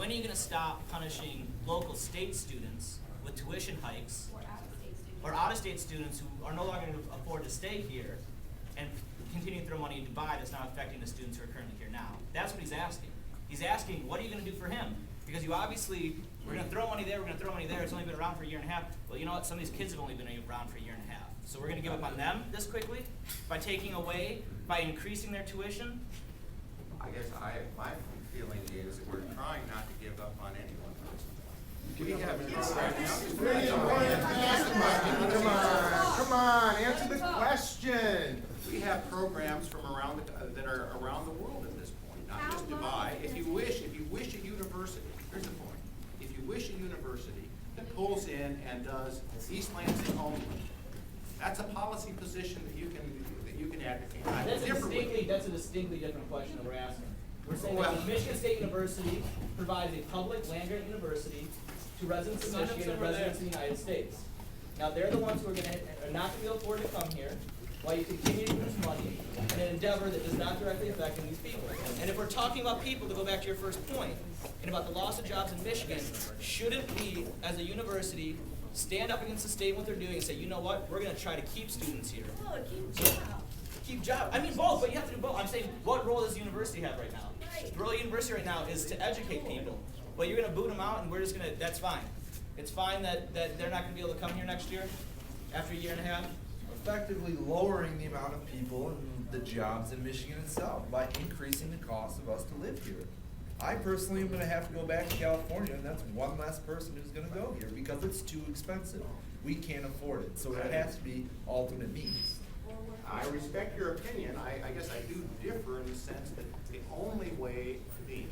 when are you going to stop punishing local state students with tuition hikes, or out-of-state students who are no longer going to afford to stay here, and continue to throw money in Dubai that's not affecting the students who are currently here now? That's what he's asking. He's asking, what are you going to do for him? Because you obviously, we're going to throw money there, we're going to throw money there, it's only been around for a year and a half. Well, you know what, some of these kids have only been around for a year and a half. So we're going to give up on them this quickly by taking away, by increasing their tuition? I guess my feeling is that we're trying not to give up on anyone. We have Come on, answer the question. We have programs from around that are around the world at this point, not just Dubai. If you wish a university, here's the point. If you wish a university that pulls in and does East Lansing only, that's a policy position that you can advocate. That's a distinctly different question that we're asking. We're saying that Michigan State University provides a public land-grant university to residents of Michigan and residents of the United States. Now, they're the ones who are not going to be able to afford to come here while you continue to lose money in an endeavor that does not directly affect these people. And if we're talking about people, to go back to your first point, and about the loss of jobs in Michigan, shouldn't we, as a university, stand up against the state and what they're doing and say, you know what, we're going to try to keep students here. No, keep jobs. Keep jobs. I mean both, but you have to do both. I'm saying, what role does the university have right now? Right. The role of the university right now is to educate people. But you're going to boot them out, and we're just going to, that's fine. It's fine that they're not going to be able to come here next year, after a year and a half. Effectively lowering the amount of people and the jobs in Michigan itself by increasing the cost of us to live here. I personally am going to have to go back to California, and that's one less person who's going to go here because it's too expensive. We can't afford it, so it has to be alternate means. I respect your opinion. I guess I do differ in the sense that the only way to be.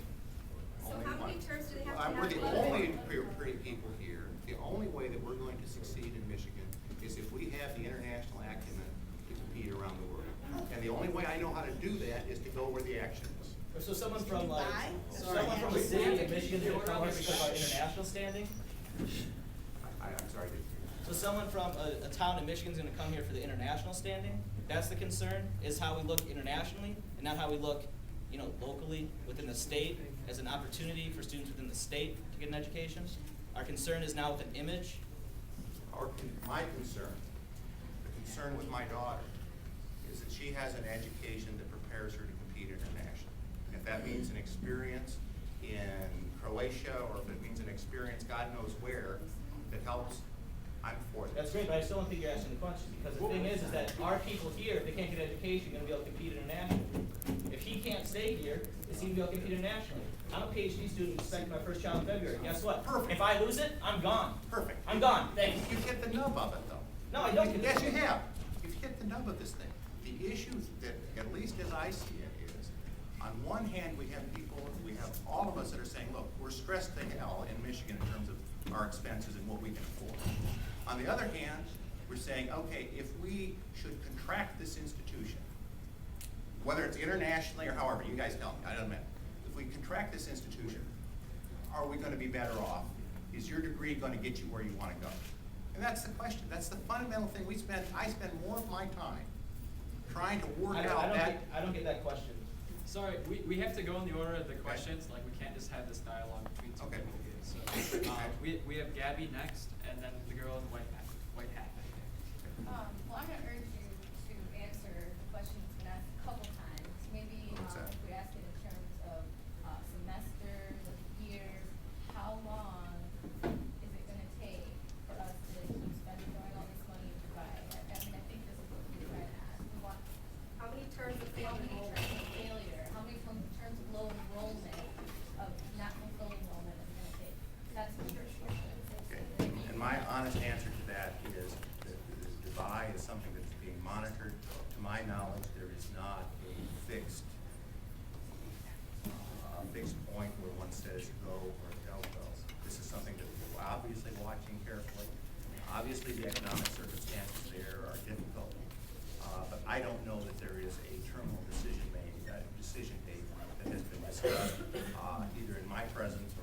So how many terms do they have to have? We're the only pretty people here. The only way that we're going to succeed in Michigan is if we have the international acumen to compete around the world. And the only way I know how to do that is to go where the action is. So someone from a city in Michigan is going to come here because of our international standing? I'm sorry. So someone from a town in Michigan is going to come here for the international standing? That's the concern, is how we look internationally and not how we look, locally within the state as an opportunity for students within the state to get an education. Our concern is now with an image. My concern with my daughter is that she has an education that prepares her to compete internationally. If that means an experience in Croatia, or if it means an experience God knows where that helps, I'm for that. That's great, but I still don't think you're asking the question, because the thing is that our people here, if they can't get education, are going to be able to compete internationally. If he can't stay here, is he going to be able to compete internationally? I'm a PhD student expecting my first child in February. Guess what? Perfect. If I lose it, I'm gone. Perfect. I'm gone. Thanks. You've hit the nub of it, though. No, I don't. Yes, you have. You've hit the nub of this thing. The issue that, at least as I see it, is on one hand we have all of us that are saying, look, we're stressed to hell in Michigan in terms of our expenses and what we can afford. On the other hand, we're saying, okay, if we should contract this institution, whether it's internationally or however, you guys tell me, I don't know. If we contract this institution, are we going to be better off? Is your degree going to get you where you want to go? And that's the question. That's the fundamental thing. I spend more of my time trying to work out that. I don't get that question. Sorry, we have to go in the order of the questions. Like, we can't just have this dialogue between two people here. So we have Gabby next, and then the girl in the white hat. Well, I'm going to urge you to answer the question that's been asked a couple times. Maybe if we ask it in terms of semesters, of years, how long is it going to take for us to keep spending, throwing all this money into Dubai? I think this is what we're trying to ask. We want how many terms of failure, how many terms of low enrollment, of not fulfilling enrollment is going to take? That's the first question. Okay. And my honest answer to that is that Dubai is something that's being monitored. To my knowledge, there is not a fixed point where one says go or don't go. This is something that we're obviously watching carefully. Obviously, the economic circumstances there are difficult, but I don't know that there is a terminal decision date that has been discussed either in my presence